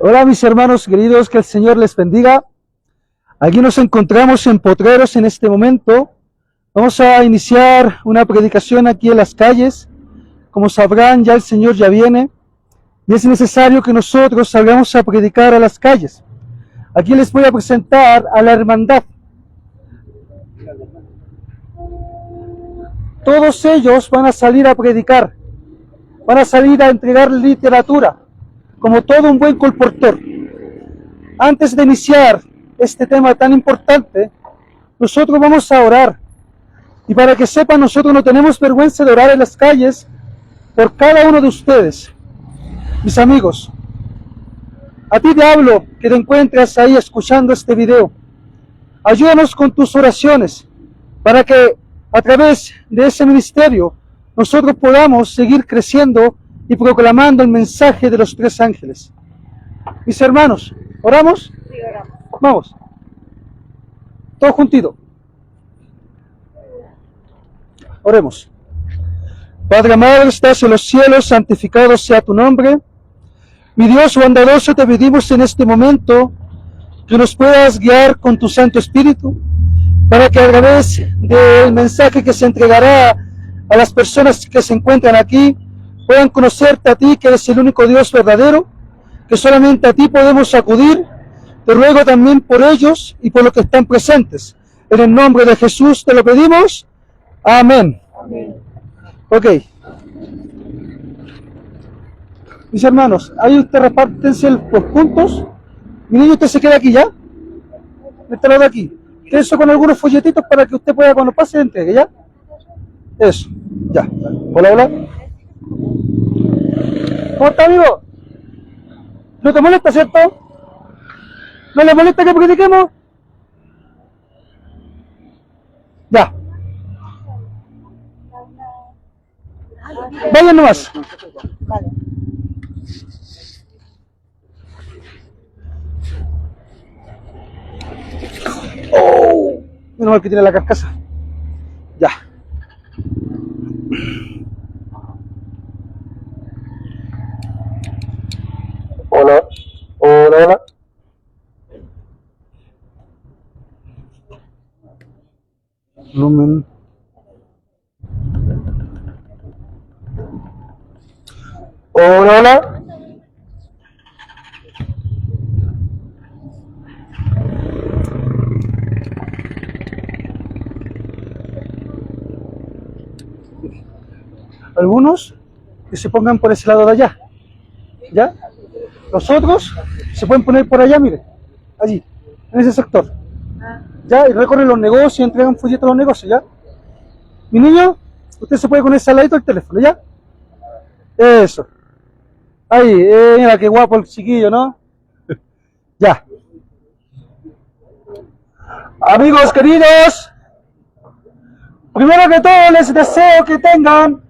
Hola mis hermanos queridos, que el Señor les bendiga. Aquí nos encontramos en Potreros en este momento. Vamos a iniciar una predicación aquí en las calles. Como sabrán, ya el Señor ya viene y es necesario que nosotros salgamos a predicar a las calles. Aquí les voy a presentar a la hermandad. Todos ellos van a salir a predicar, van a salir a entregar literatura, como todo un buen colportor. Antes de iniciar este tema tan importante, nosotros vamos a orar. Y para que sepan, nosotros no tenemos vergüenza de orar en las calles por cada uno de ustedes. Mis amigos, a ti te hablo, que te encuentras ahí escuchando este video. Ayúdanos con tus oraciones para que a través de ese ministerio nosotros podamos seguir creciendo y proclamando el mensaje de los tres ángeles. Mis hermanos, ¿oramos? Sí, oramos. Vamos. Todos juntitos. Oremos. Padre amado, estás en los cielos, santificado sea tu nombre. Mi Dios bondadoso, te pedimos en este momento que nos puedas guiar con tu Santo Espíritu, para que a través del mensaje que se entregará a las personas que se encuentran aquí, puedan conocerte a ti, que eres el único Dios verdadero, que solamente a ti podemos acudir. Te ruego también por ellos y por los que están presentes. En el nombre de Jesús te lo pedimos. Amén. Amén. Ok. Mis hermanos, ahí ustedes repártense los puntos. Mi niño, usted se queda aquí ya. Este lado de aquí. Eso con algunos folletitos para que usted pueda, cuando pase, entregue, ¿ya? Eso, ya. Hola, hola. ¿Cómo está, amigo? ¿No te molesta, cierto? ¿No le molesta que prediquemos? Ya. Vayan nomás. Vale. Oh, menos mal que tiene la carcasa. Ya. Hola. Hola, hola. Volumen. Hola, hola. Algunos que se pongan por ese lado de allá, ¿ya? Los otros se pueden poner por allá, mire, allí, en ese sector, ¿ya? Y recorren los negocios y entregan folletos a los negocios, ¿ya? Mi niño, usted se puede poner ese ladito del teléfono, ¿ya? Eso. Ahí, mira qué guapo el chiquillo, ¿no? Ya. Amigos queridos, primero que todo les deseo que tengan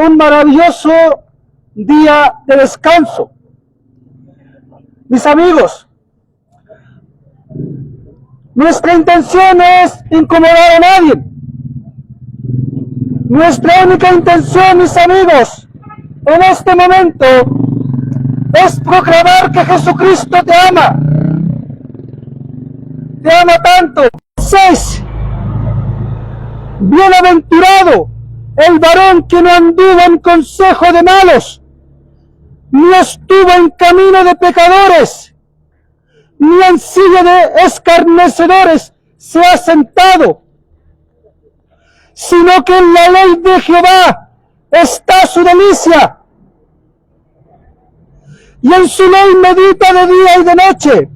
un maravilloso día de descanso. Mis amigos, nuestra intención es incomodar a nadie. Nuestra única intención, mis amigos, en este momento es proclamar que Jesucristo te ama. Te ama tanto. 6. Bienaventurado el varón que no anduvo en consejo de malos, ni estuvo en camino de pecadores, ni en silla de escarnecedores se ha sentado, sino que en la ley de Jehová está su delicia, y en su ley medita de día y de noche.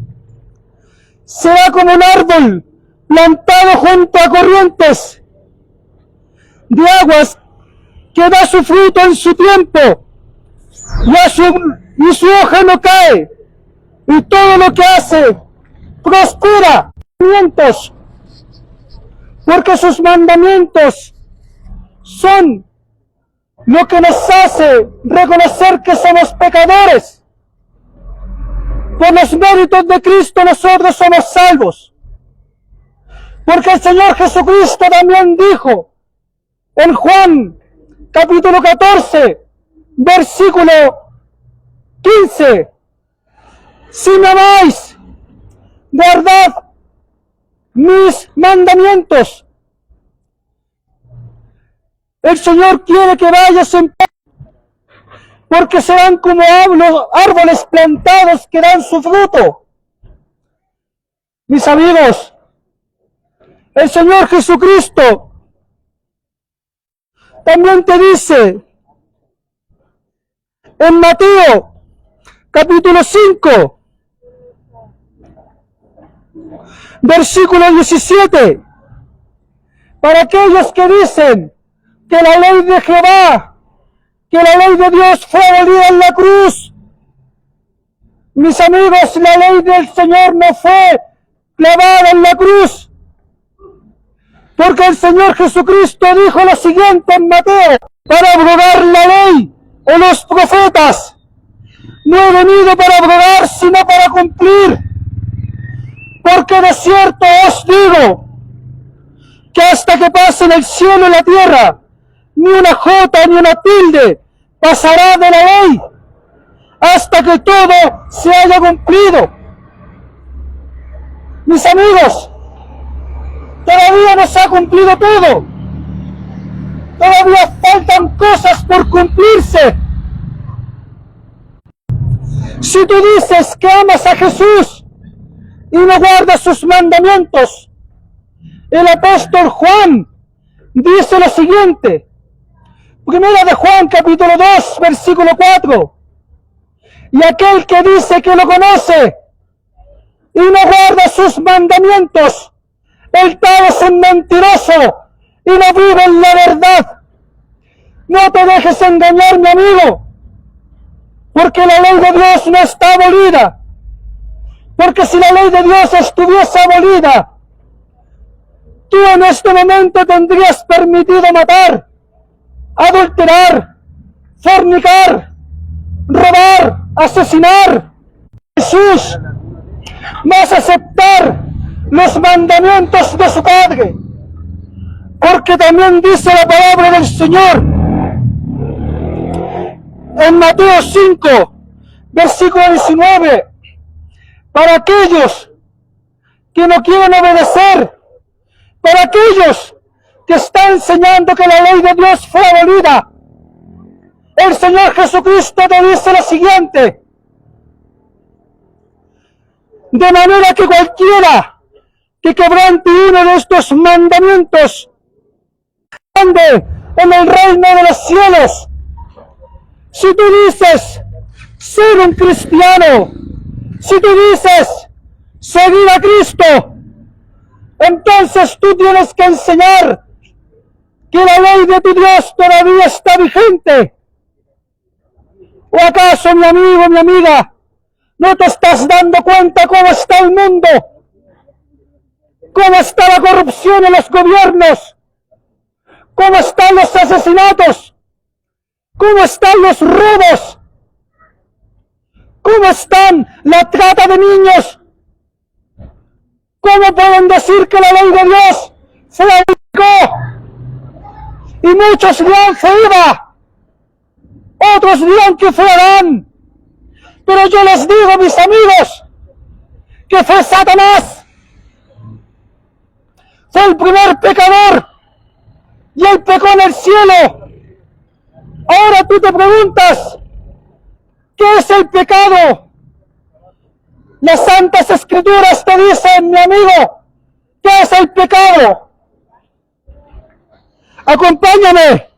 Será como un árbol plantado junto a corrientes de aguas, que da su fruto en su tiempo, y su hoja no cae, y todo lo que hace prospera. Porque sus mandamientos son lo que nos hace reconocer que somos pecadores. Por los méritos de Cristo nosotros somos salvos. Porque el Señor Jesucristo también dijo en Juan capítulo 14, versículo 15. Si me amáis, guardad mis mandamientos. El Señor quiere que vayas en paz, porque serán como los árboles plantados que dan su fruto. Mis amigos, el Señor Jesucristo también te dice en Mateo capítulo 5, versículo 17, para aquellos que dicen que la ley de Jehová, que la ley de Dios fue abolida en la cruz. Mis amigos, la ley del Señor no fue clavada en la cruz, porque el Señor Jesucristo dijo lo siguiente en Mateo: para abrogar la ley o los profetas, no he venido para abrogar, sino para cumplir. Porque de cierto os digo, que hasta que pasen el cielo y la tierra, ni una jota ni una tilde pasará de la ley, hasta que todo se haya cumplido. Mis amigos, todavía no se ha cumplido todo. Todavía faltan cosas por cumplirse. Si tú dices que amas a Jesús y no guardas sus mandamientos, el apóstol Juan dice lo siguiente, primera de Juan capítulo 2 versículo 4, y aquel que dice que lo conoce y no guarda sus mandamientos, el tal es un mentiroso y no vive en la verdad. No te dejes engañar, mi amigo, porque la ley de Dios no está abolida. Porque si la ley de Dios estuviese abolida, tú en este momento tendrías permitido matar, adulterar, fornicar, robar, asesinar. Jesús vas a aceptar los mandamientos de su Padre, porque también dice la palabra del Señor en Mateo 5, versículo 19, para aquellos que no quieren obedecer, para aquellos que están enseñando que la ley de Dios fue abolida, el Señor Jesucristo te dice lo siguiente: de manera que cualquiera que quebrante uno de estos mandamientos ande en el reino de los cielos. Si tú dices ser un cristiano, si tú dices seguir a Cristo, entonces tú tienes que enseñar que la ley de tu Dios todavía está vigente. ¿O acaso, mi amigo, mi amiga, no te estás dando cuenta cómo está el mundo? ¿Cómo está la corrupción en los gobiernos? ¿Cómo están los asesinatos? ¿Cómo están los robos? ¿Cómo están la trata de niños? ¿Cómo pueden decir que la ley de Dios se la aplicó? Y muchos dirán fue Eva, otros dirán que fue Adán. Pero yo les digo, mis amigos, que fue Satanás. Fue el primer pecador y él pecó en el cielo. Ahora tú te preguntas, ¿qué es el pecado? Las Santas Escrituras te dicen, mi amigo, ¿qué es el pecado? Acompáñame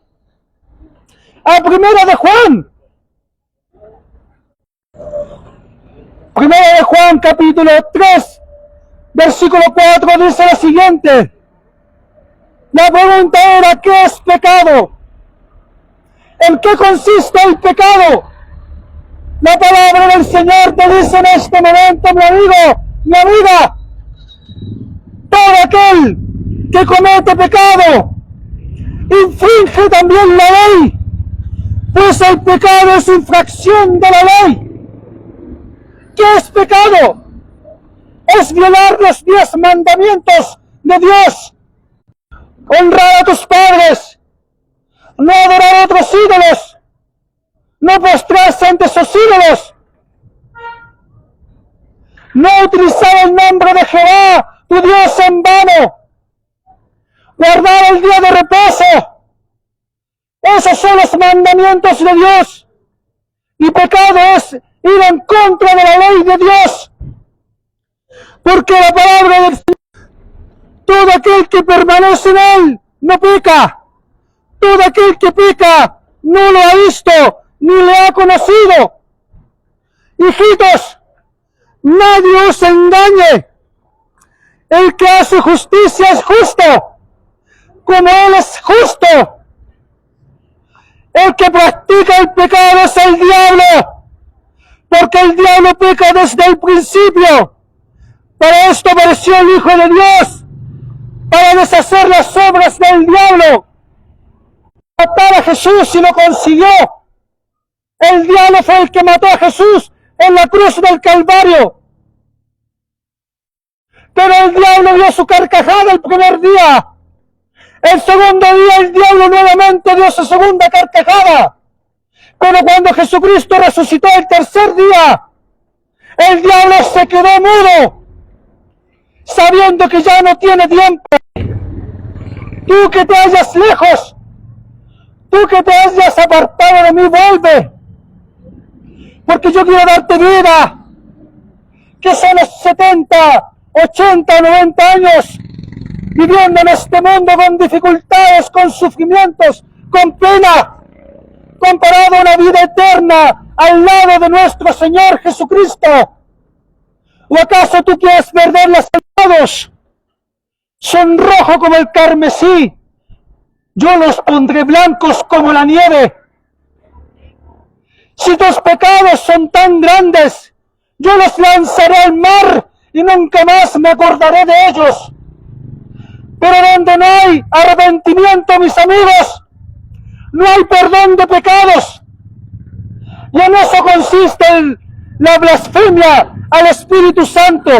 a Primera de Juan. Primera de Juan, capítulo 3, versículo 4, dice lo siguiente. La pregunta era, ¿qué es pecado? ¿En qué consiste el pecado? La palabra del Señor te dice en este momento, mi amigo, mi amiga, todo aquel que comete pecado infringe también la ley, pues el pecado es infracción de la ley. ¿Qué es pecado? Es violar los 10 mandamientos de Dios. Honrar a tus padres, no adorar a otros ídolos, no postrarse ante sus ídolos, no utilizar el nombre de Jehová, tu Dios, en vano, guardar el día de reposo. Esos son los mandamientos de Dios. Y pecado es ir en contra de la ley de Dios. Porque la palabra del Señor, todo aquel que permanece en él, no peca. Todo aquel que peca, no lo ha visto, ni le ha conocido. Hijitos, nadie os engañe. El que hace justicia es justo, como él es justo. El que practica el pecado es el diablo, porque el diablo peca desde el principio. Para esto apareció el Hijo de Dios, para deshacer las obras del diablo. Matar a Jesús, y lo consiguió. El diablo fue el que mató a Jesús en la cruz del Calvario. Pero el diablo dio su carcajada el primer día. El segundo día el diablo nuevamente dio su segunda carcajada. Pero cuando Jesucristo resucitó el tercer día, el diablo se quedó mudo, sabiendo que ya no tiene tiempo. Tú que te hallas lejos, tú que te hayas apartado de mí, vuelve. Porque yo quiero darte vida, que son los 70, 80, 90 años, viviendo en este mundo con dificultades, con sufrimientos, con pena, comparado a una vida eterna al lado de nuestro Señor Jesucristo. ¿O acaso tú quieres perder los pecados? Son rojos como el carmesí, yo los pondré blancos como la nieve. Si tus pecados son tan grandes, yo los lanzaré al mar y nunca más me acordaré de ellos. Pero donde no hay arrepentimiento, mis amigos, no hay perdón de pecados. Y en eso consiste la blasfemia al Espíritu Santo,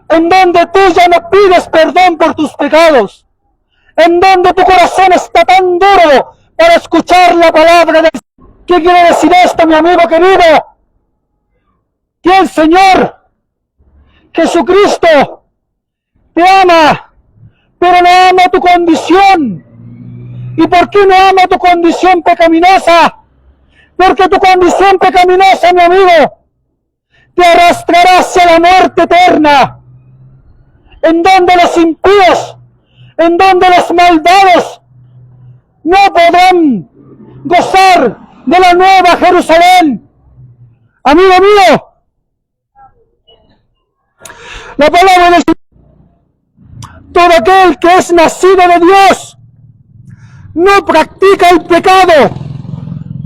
en donde tú ya no pides perdón por tus pecados, en donde tu corazón está tan duro para escuchar la palabra de Dios. ¿Qué quiere decir esto, mi amigo querido? Que el Señor Jesucristo te ama, pero no ama tu condición. ¿Y por qué no ama tu condición pecaminosa? Porque tu condición pecaminosa, mi amigo, te arrastrará hacia la muerte eterna, en donde los impíos, en donde los malvados no podrán gozar de la nueva Jerusalén. Amigo mío, la palabra del Señor: todo aquel que es nacido de Dios no practica el pecado,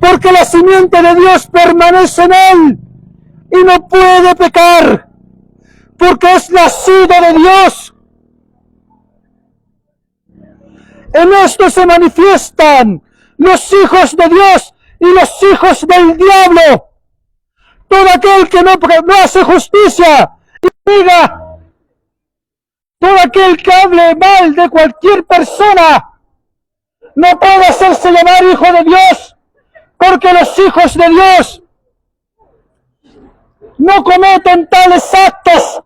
porque la simiente de Dios permanece en él y no puede pecar, porque es nacido de Dios. En esto se manifiestan los hijos de Dios y los hijos del diablo. Todo aquel que no hace justicia y diga, todo aquel que hable mal de cualquier persona, no puede hacerse llamar hijo de Dios, porque los hijos de Dios no cometen tales actos.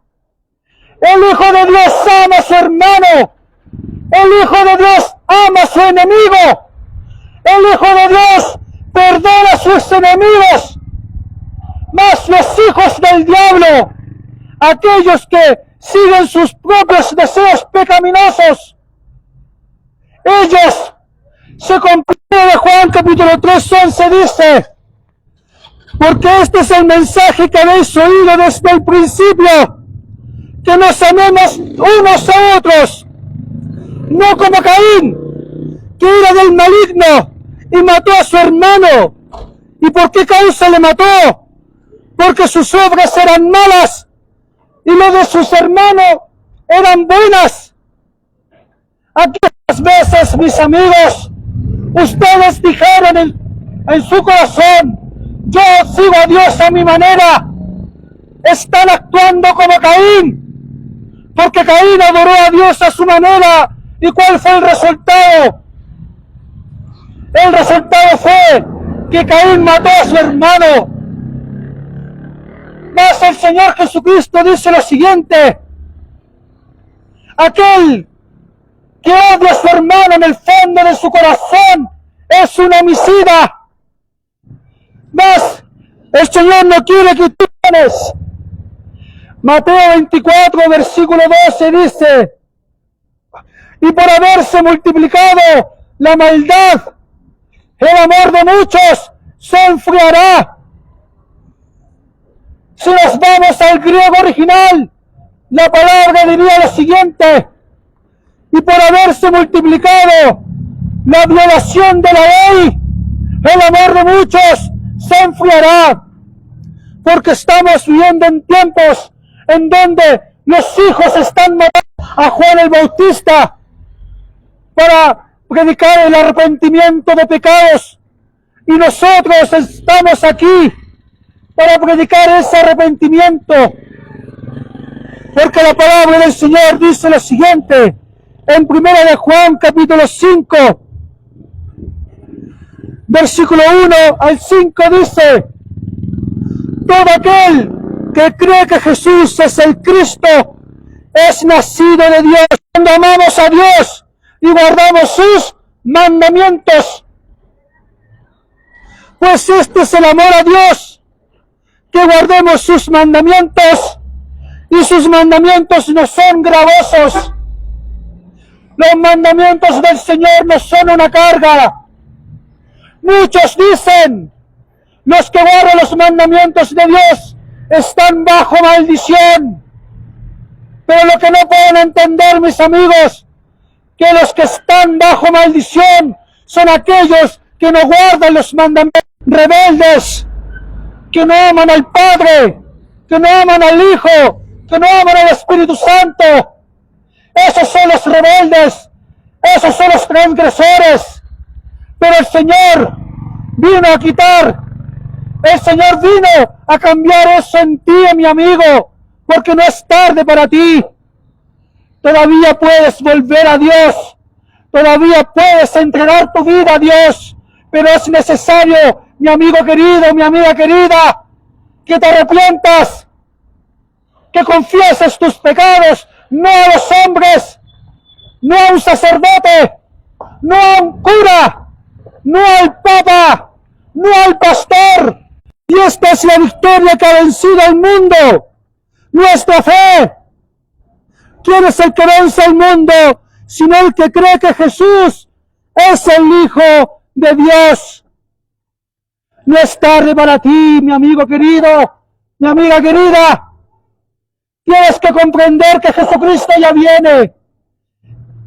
El Hijo de Dios ama a su hermano, el Hijo de Dios ama a su enemigo, el Hijo de Dios perdona a sus enemigos. Mas los hijos del diablo, aquellos que siguen sus propios deseos pecaminosos, ellos, se cumple de Juan capítulo 3:11, dice: porque este es el mensaje que habéis oído desde el principio, que nos amemos unos a otros, no como Caín, que era del maligno y mató a su hermano. ¿Y por qué causa le mató? Porque sus obras eran malas y los de sus hermanos eran buenas. Aquellas veces, mis amigos, ustedes dijeron en su corazón: yo sigo a Dios a mi manera. Están actuando como Caín, porque Caín adoró a Dios a su manera. ¿Y cuál fue el resultado? El resultado fue que Caín mató a su hermano. Mas el Señor Jesucristo dice lo siguiente: aquel que odia a su hermano en el fondo de su corazón es un homicida. Mas el Señor no quiere que tú tienes. Mateo 24, versículo 12 dice: y por haberse multiplicado la maldad, el amor de muchos se enfriará. Si nos vamos al griego original, la palabra diría lo siguiente: y por haberse multiplicado la violación de la ley, el amor de muchos se enfriará. Porque estamos viviendo en tiempos en donde los hijos están matando a Juan el Bautista para predicar el arrepentimiento de pecados, y nosotros estamos aquí para predicar ese arrepentimiento, porque la palabra del Señor dice lo siguiente en 1 de Juan capítulo 5 versículo 1 al 5 dice: todo aquel que cree que Jesús es el Cristo es nacido de Dios. Cuando amamos a Dios y guardamos sus mandamientos, pues este es el amor a Dios, que guardemos sus mandamientos, y sus mandamientos no son gravosos. Los mandamientos del Señor no son una carga. Muchos dicen: los que guardan los mandamientos de Dios están bajo maldición. Pero lo que no pueden entender, mis amigos, que los que están bajo maldición son aquellos que no guardan los mandamientos, rebeldes, que no aman al Padre, que no aman al Hijo, que no aman al Espíritu Santo. Esos son los rebeldes, esos son los transgresores. Pero el Señor vino a quitar, el Señor vino a cambiar eso en ti, mi amigo, porque no es tarde para ti. Todavía puedes volver a Dios, todavía puedes entregar tu vida a Dios, pero es necesario, mi amigo querido, mi amiga querida, que te arrepientas, que confieses tus pecados, no a los hombres, no a un sacerdote, no a un cura, no al papa, no al pastor. Y esta es la victoria que ha vencido al mundo, nuestra fe. ¿Quién es el que vence al mundo sino el que cree que Jesús es el Hijo de Dios? No es tarde para ti, mi amigo querido, mi amiga querida. Tienes que comprender que Jesucristo ya viene.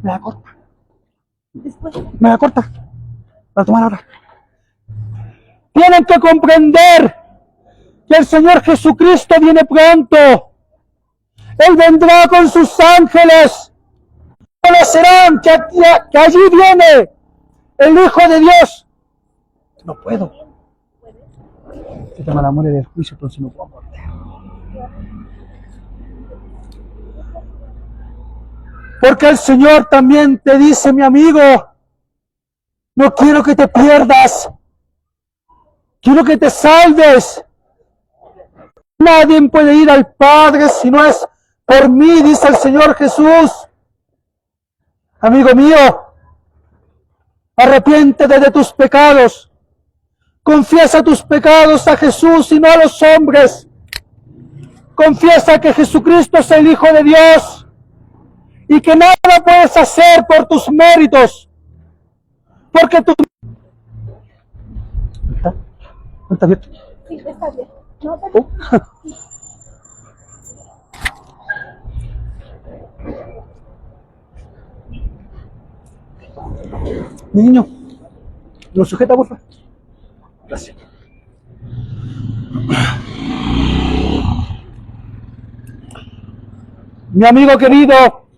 Me la corta. Me la corta. Para tomar ahora. Tienen que comprender que el Señor Jesucristo viene pronto. Él vendrá con sus ángeles. Conocerán que allí viene el Hijo de Dios. No puedo. Se toma la muerte del juicio, entonces no puedo morder. Porque el Señor también te dice, mi amigo, no quiero que te pierdas, quiero que te salves. Nadie puede ir al Padre si no es por mí, dice el Señor Jesús. Amigo mío, arrepiéntete de tus pecados, confiesa tus pecados a Jesús y no a los hombres. Confiesa que Jesucristo es el Hijo de Dios y que nada puedes hacer por tus méritos, porque tú... ¿Está abierto? Sí, está bien. No, está bien. Mi niño, ¿lo sujeta, por favor? Gracias. Mi amigo querido,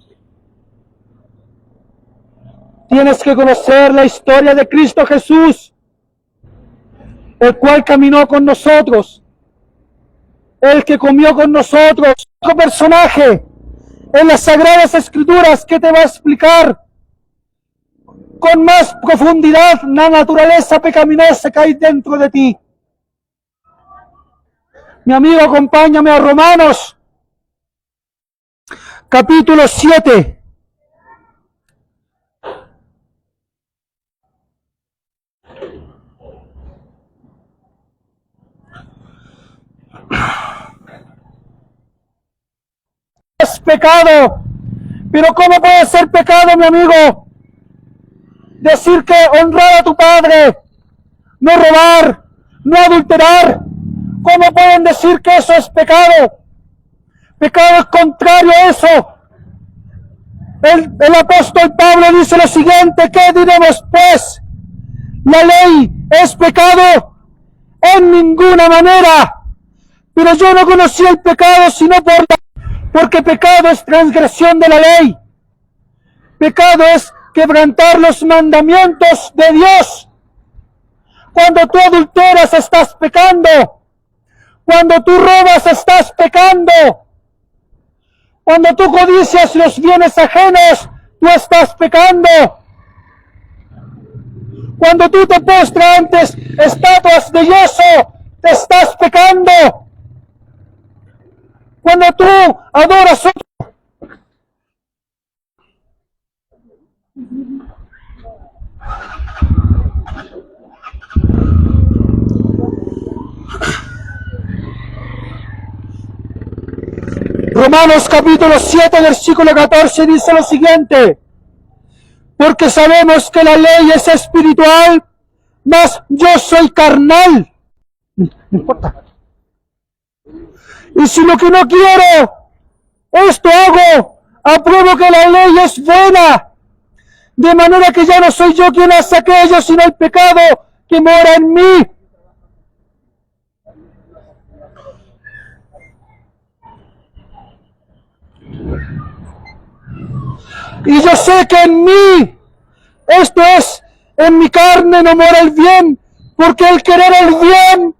tienes que conocer la historia de Cristo Jesús, el cual caminó con nosotros, el que comió con nosotros, un personaje en las Sagradas Escrituras que te va a explicar con más profundidad la naturaleza pecaminosa que hay dentro de ti. Mi amigo, acompáñame a Romanos, capítulo 7. Es pecado, pero ¿cómo puede ser pecado, mi amigo? Decir que honrar a tu padre, no robar, no adulterar. ¿Cómo pueden decir que eso es pecado? Pecado es contrario a eso. El apóstol Pablo dice lo siguiente: ¿qué diremos pues? ¿La ley es pecado? En ninguna manera. Pero yo no conocí el pecado sino porque pecado es transgresión de la ley. Pecado es quebrantar los mandamientos de Dios. Cuando tú adulteras estás pecando. Cuando tú robas estás pecando. Cuando tú codicias los bienes ajenos, tú estás pecando. Cuando tú te postras antes estatuas de yeso, te estás pecando. Cuando tú adoras otro, Romanos capítulo 7, versículo 14 dice lo siguiente: porque sabemos que la ley es espiritual, mas yo soy carnal. No importa. Y si lo que no quiero, esto hago, apruebo que la ley es buena, de manera que ya no soy yo quien hace aquello, sino el pecado que mora en mí. Y yo sé que en mí, esto es, en mi carne no mora el bien, porque el querer el bien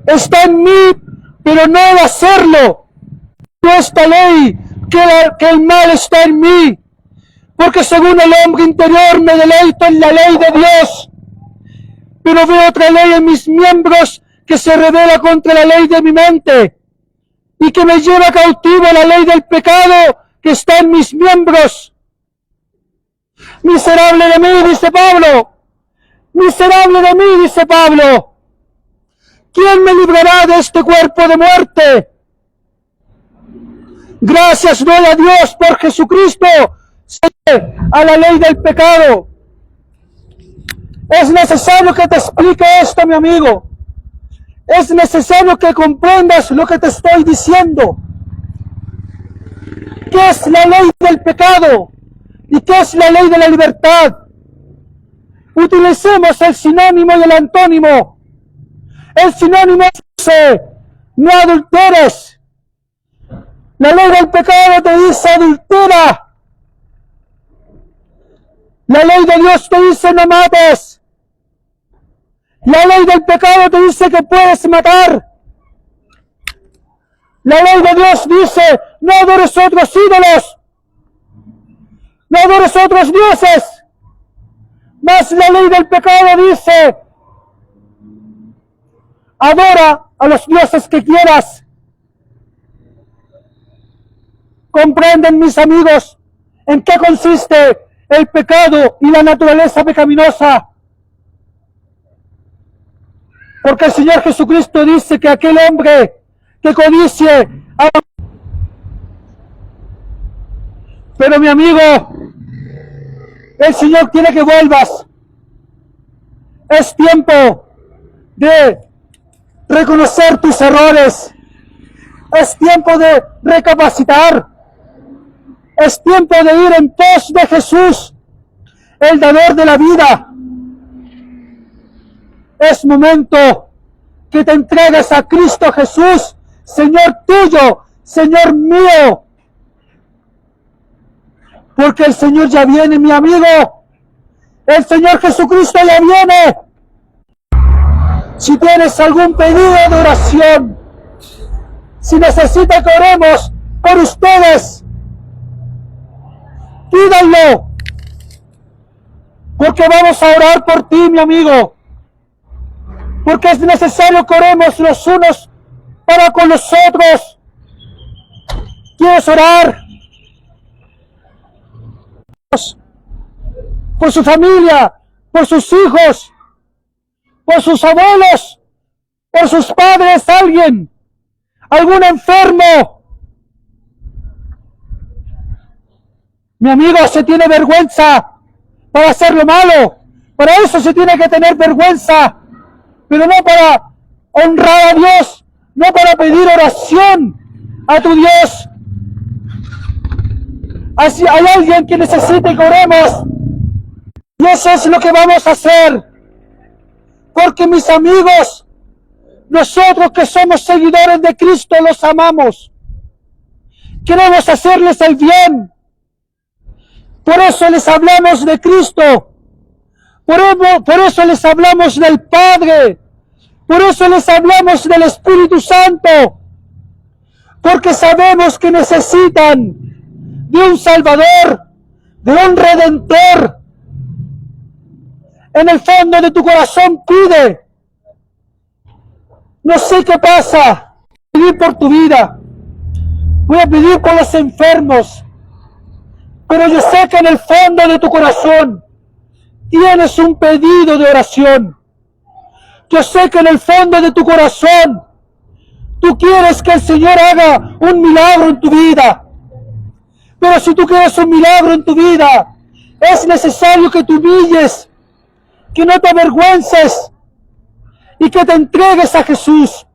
está en mí, pero no el hacerlo. No esta ley, que el mal está en mí, porque según el hombre interior me deleito en la ley de Dios, pero veo otra ley en mis miembros que se revela contra la ley de mi mente y que me lleva cautivo a la ley del pecado que está en mis miembros. Miserable de mí, dice Pablo. Miserable de mí, dice Pablo. ¿Quién me librará de este cuerpo de muerte? Gracias doy a Dios por Jesucristo, a la ley del pecado. Es necesario que te explique esto, mi amigo. Es necesario que comprendas lo que te estoy diciendo. ¿Qué es la ley del pecado? ¿Y qué es la ley de la libertad? Utilicemos el sinónimo y el antónimo. El sinónimo dice: no adulteres. La ley del pecado te dice: adultera. La ley de Dios te dice: no mates. La ley del pecado te dice que puedes matar. La ley de Dios dice: no adores otros ídolos. No adores otros dioses. Mas la ley del pecado dice: adora a los dioses que quieras. ¿Comprenden, mis amigos, en qué consiste el pecado y la naturaleza pecaminosa? Porque el Señor Jesucristo dice que aquel hombre que codicie, pero mi amigo, el Señor quiere que vuelvas. Es tiempo de reconocer tus errores. Es tiempo de recapacitar. Es tiempo de ir en pos de Jesús, el dador de la vida. Es momento que te entregues a Cristo Jesús, Señor tuyo, Señor mío. Porque el Señor ya viene, mi amigo. El Señor Jesucristo ya viene. Si tienes algún pedido de oración, si necesita que oremos por ustedes, pídanlo, porque vamos a orar por ti, mi amigo, porque es necesario que oremos los unos para con los otros. ¿Quieres orar por su familia, por sus hijos, por sus abuelos, por sus padres, algún enfermo? Mi amigo, se tiene vergüenza para hacer lo malo. Para eso se tiene que tener vergüenza, pero no para honrar a Dios, no para pedir oración a tu Dios. Así hay alguien que necesite que oremos, y eso es lo que vamos a hacer. Porque, mis amigos, nosotros que somos seguidores de Cristo los amamos. Queremos hacerles el bien. Por eso les hablamos de Cristo. Por eso les hablamos del Padre. Por eso les hablamos del Espíritu Santo. Porque sabemos que necesitan de un Salvador, de un Redentor. En el fondo de tu corazón pide. No sé qué pasa. Voy a pedir por tu vida. Voy a pedir por los enfermos. Pero yo sé que en el fondo de tu corazón tienes un pedido de oración. Yo sé que en el fondo de tu corazón tú quieres que el Señor haga un milagro en tu vida. Pero si tú quieres un milagro en tu vida, es necesario que te humilles, que no te avergüences y que te entregues a Jesús.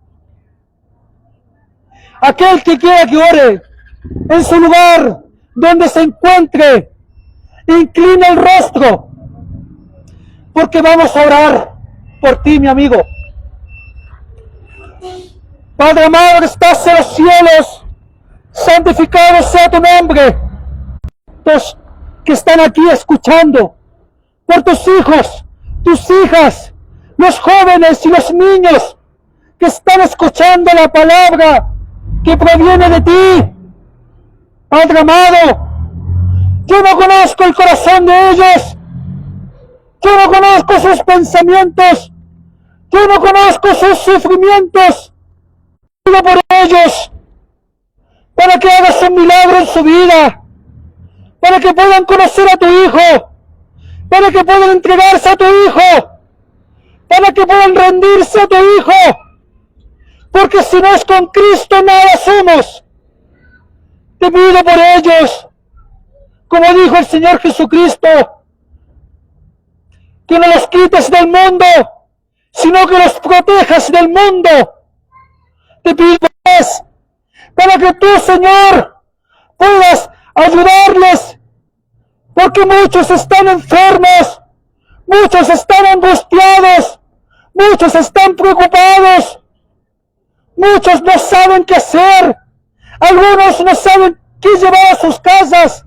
Aquel que quiera que ore en su lugar donde se encuentre, inclina el rostro, porque vamos a orar por ti, mi amigo. Padre amado que estás en los cielos, santificado sea tu nombre. Los que están aquí escuchando, por tus hijos, tus hijas, los jóvenes y los niños que están escuchando la palabra que proviene de ti. Padre amado, yo no conozco el corazón de ellos, yo no conozco sus pensamientos, yo no conozco sus sufrimientos. Pido por ellos, para que hagas un milagro en su vida, para que puedan conocer a tu Hijo, para que puedan entregarse a tu Hijo, para que puedan rendirse a tu Hijo, porque si no es con Cristo nada somos. Te pido por ellos, como dijo el Señor Jesucristo, que no los quites del mundo, sino que los protejas del mundo. Te pido pues, para que tú, Señor, puedas ayudarles, porque muchos están enfermos, muchos están angustiados, muchos están preocupados, muchos no saben qué hacer, algunos no saben qué llevar a sus casas,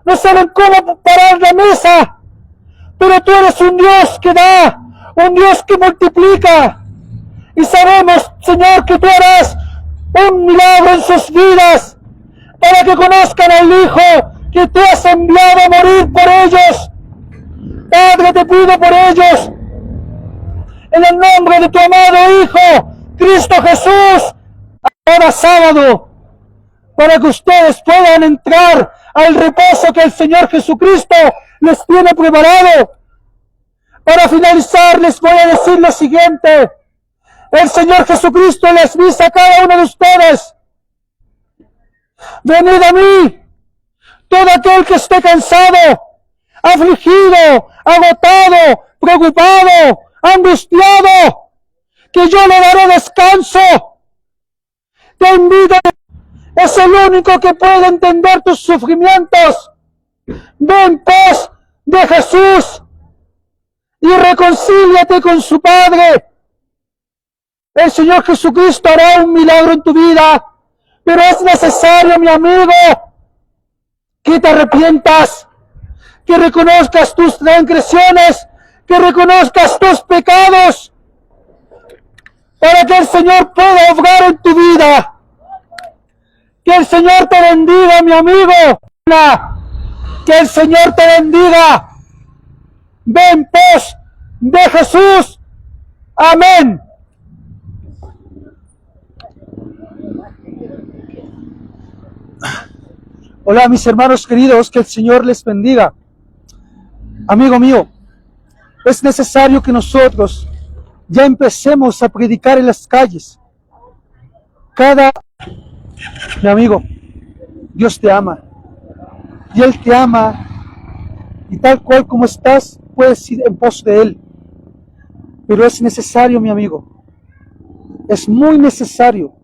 no saben cómo parar la mesa, pero tú eres un Dios que da, un Dios que multiplica, y sabemos, Señor, que tú harás un milagro en sus vidas, para que conozcan al Hijo que tú has enviado a morir por ellos. Padre, te pido por ellos, en el nombre de tu amado Hijo, Cristo Jesús, cada sábado, para que ustedes puedan entrar al reposo que el Señor Jesucristo les tiene preparado. Para finalizar, les voy a decir lo siguiente. El Señor Jesucristo les dice a cada uno de ustedes: venid a mí, todo aquel que esté cansado, afligido, agotado, preocupado, angustiado, que yo le daré descanso. Te invito, es el único que puede entender tus sufrimientos. Ven pues de Jesús y reconcíliate con su Padre. El Señor Jesucristo hará un milagro en tu vida, pero es necesario, mi amigo, que te arrepientas, que reconozcas tus transgresiones, que reconozcas tus pecados, para que el Señor pueda obrar en tu vida. Que el Señor te bendiga, mi amigo. Que el Señor te bendiga. Ve en pos de Jesús. Amén. Hola mis hermanos queridos, que el Señor les bendiga. Amigo mío, es necesario que nosotros ya empecemos a predicar en las calles. Mi amigo, Dios te ama. Y Él te ama. Y tal cual como estás, puedes ir en pos de Él. Pero es necesario, mi amigo. Es muy necesario